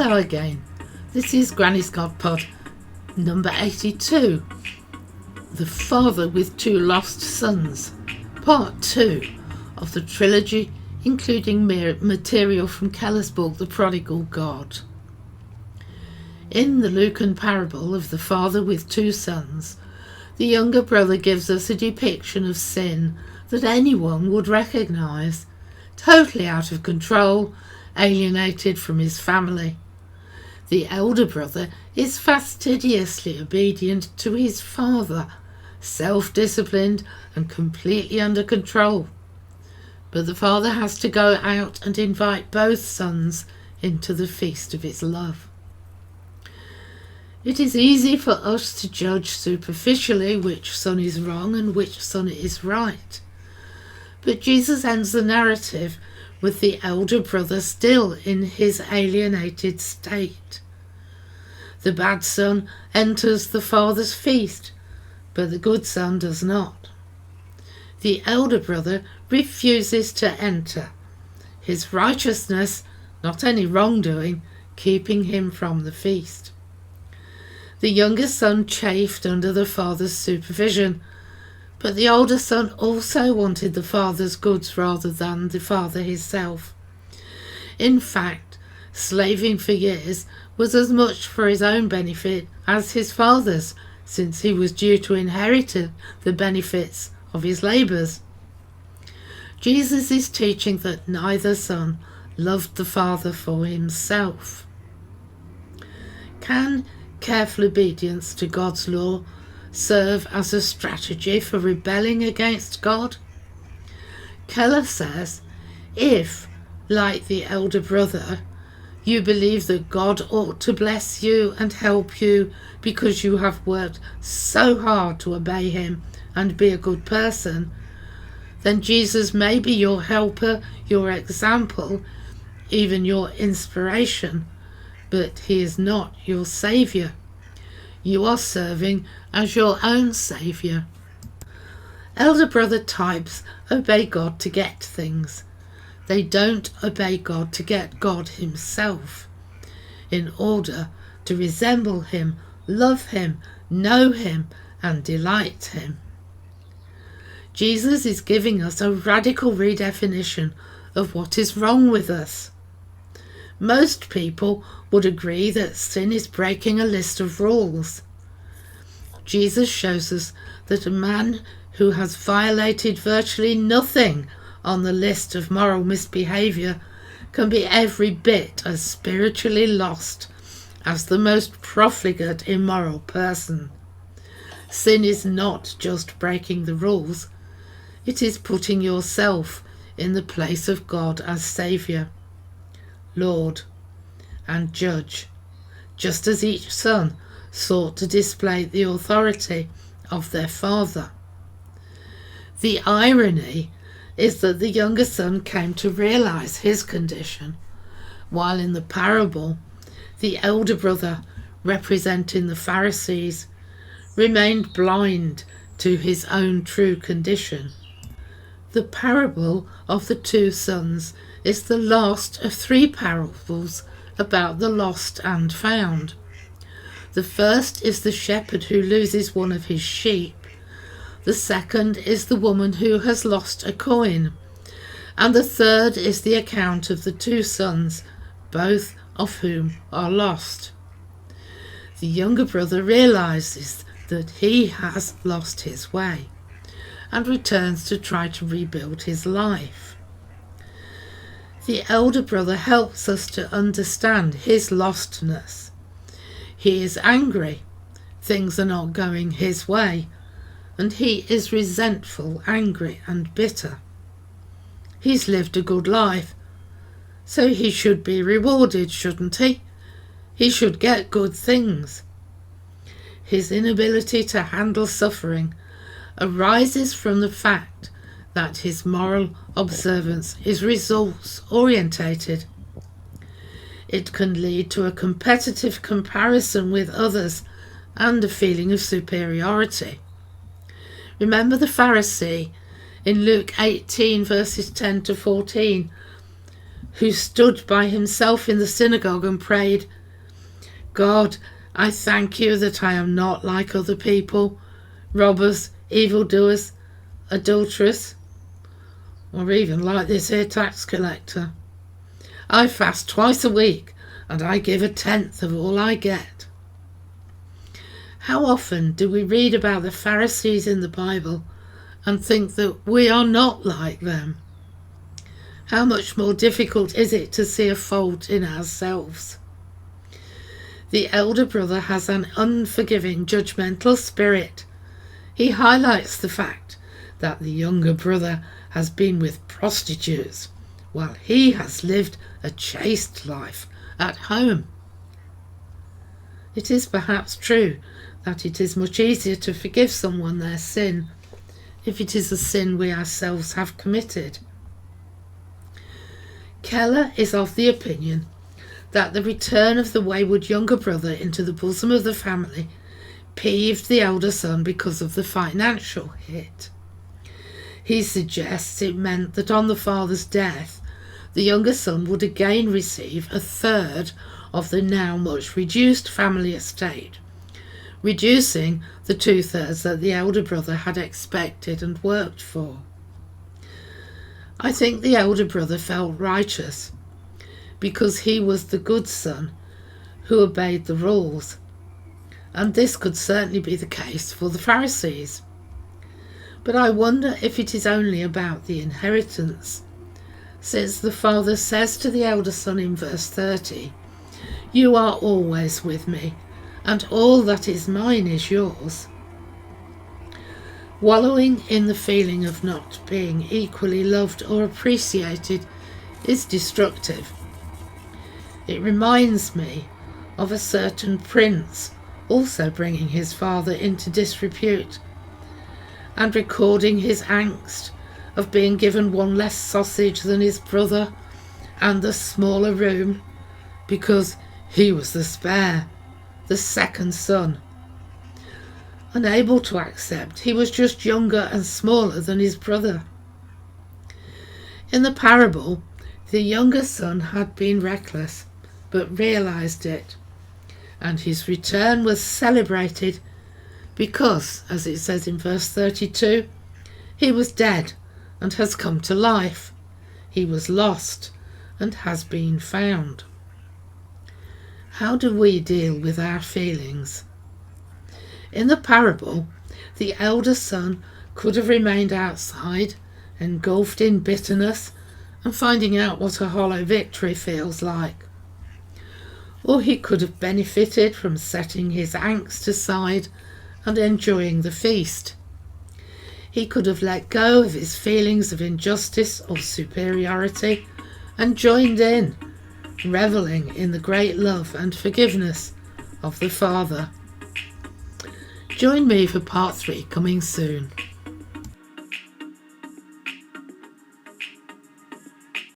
Hello again. This is Granny's GodPod number 82. The Father with Two Lost Sons, part 2 of the trilogy, including material from Keller's book The Prodigal God. In the Lucan parable of the father with two sons, the younger brother gives us a depiction of sin that anyone would recognise, totally out of control, alienated from his family. The elder brother is fastidiously obedient to his father, self-disciplined and completely under control. But the father has to go out and invite both sons into the feast of his love. It is easy for us to judge superficially which son is wrong and which son is right. But Jesus ends the narrative with the elder brother still in his alienated state. The bad son enters the father's feast, but the good son does not. The elder brother refuses to enter, his righteousness, not any wrongdoing, keeping him from the feast. The younger son chafed under the father's supervision, but the older son also wanted the father's goods rather than the father himself. In fact, slaving for years was as much for his own benefit as his father's, since he was due to inherit the benefits of his labours. Jesus is teaching that neither son loved the father for himself. Can careful obedience to God's law serve as a strategy for rebelling against God? Keller says, if, like the elder brother, you believe that God ought to bless you and help you because you have worked so hard to obey him and be a good person, then Jesus may be your helper, your example, even your inspiration, but he is not your saviour. You are serving as your own saviour. Elder brother types obey God to get things. They don't obey God to get God himself, in order to resemble him, love him, know him, and delight him. Jesus is giving us a radical redefinition of what is wrong with us. Most people would agree that sin is breaking a list of rules. Jesus shows us that a man who has violated virtually nothing on the list of moral misbehaviour can be every bit as spiritually lost as the most profligate immoral person. Sin is not just breaking the rules, it is putting yourself in the place of God as Saviour, Lord, and Judge, just as each son sought to display the authority of their father. The irony is that the younger son came to realise his condition, while in the parable, the elder brother, representing the Pharisees, remained blind to his own true condition. The parable of the two sons is the last of 3 parables about the lost and found. The first is the shepherd who loses one of his sheep. The second is the woman who has lost a coin. And the third is the account of the 2 sons, both of whom are lost. The younger brother realises that he has lost his way and returns to try to rebuild his life. The elder brother helps us to understand his lostness. He is angry. Things are not going his way, and he is resentful, angry, and bitter. He's lived a good life, so he should be rewarded, shouldn't he? He should get good things. His inability to handle suffering arises from the fact that his moral observance is results-orientated. It can lead to a competitive comparison with others and a feeling of superiority. Remember the Pharisee in Luke 18 verses 10 to 14, who stood by himself in the synagogue and prayed, God, I thank you that I am not like other people, robbers, evildoers, adulterers, or even like this here tax collector. I fast twice a week and I give 1/10 of all I get. How often do we read about the Pharisees in the Bible and think that we are not like them? How much more difficult is it to see a fault in ourselves? The elder brother has an unforgiving, judgmental spirit. He highlights the fact that the younger brother has been with prostitutes while he has lived a chaste life at home. It is perhaps true that it is much easier to forgive someone their sin if it is a sin we ourselves have committed. Keller is of the opinion that the return of the wayward younger brother into the bosom of the family peeved the elder son because of the financial hit. He suggests it meant that on the father's death, the younger son would again receive 1/3 of the now much reduced family estate, reducing the 2/3 that the elder brother had expected and worked for. I think the elder brother felt righteous because he was the good son who obeyed the rules, and this could certainly be the case for the Pharisees. But I wonder if it is only about the inheritance, since the father says to the elder son in verse 30, "You are always with me, and all that is mine is yours." Wallowing in the feeling of not being equally loved or appreciated is destructive. It reminds me of a certain prince also bringing his father into disrepute and recording his angst of being given one less sausage than his brother and the smaller room because he was the spare, the second son. Unable to accept he was just younger and smaller than his brother. In the parable, the younger son had been reckless but realized it, and his return was celebrated because, as it says in verse 32, he was dead and has come to life. He was lost and has been found. How do we deal with our feelings? In the parable, the elder son could have remained outside, engulfed in bitterness and finding out what a hollow victory feels like. Or he could have benefited from setting his angst aside and enjoying the feast. He could have let go of his feelings of injustice or superiority and joined in, revelling in the great love and forgiveness of the Father. Join me for part 3 coming soon.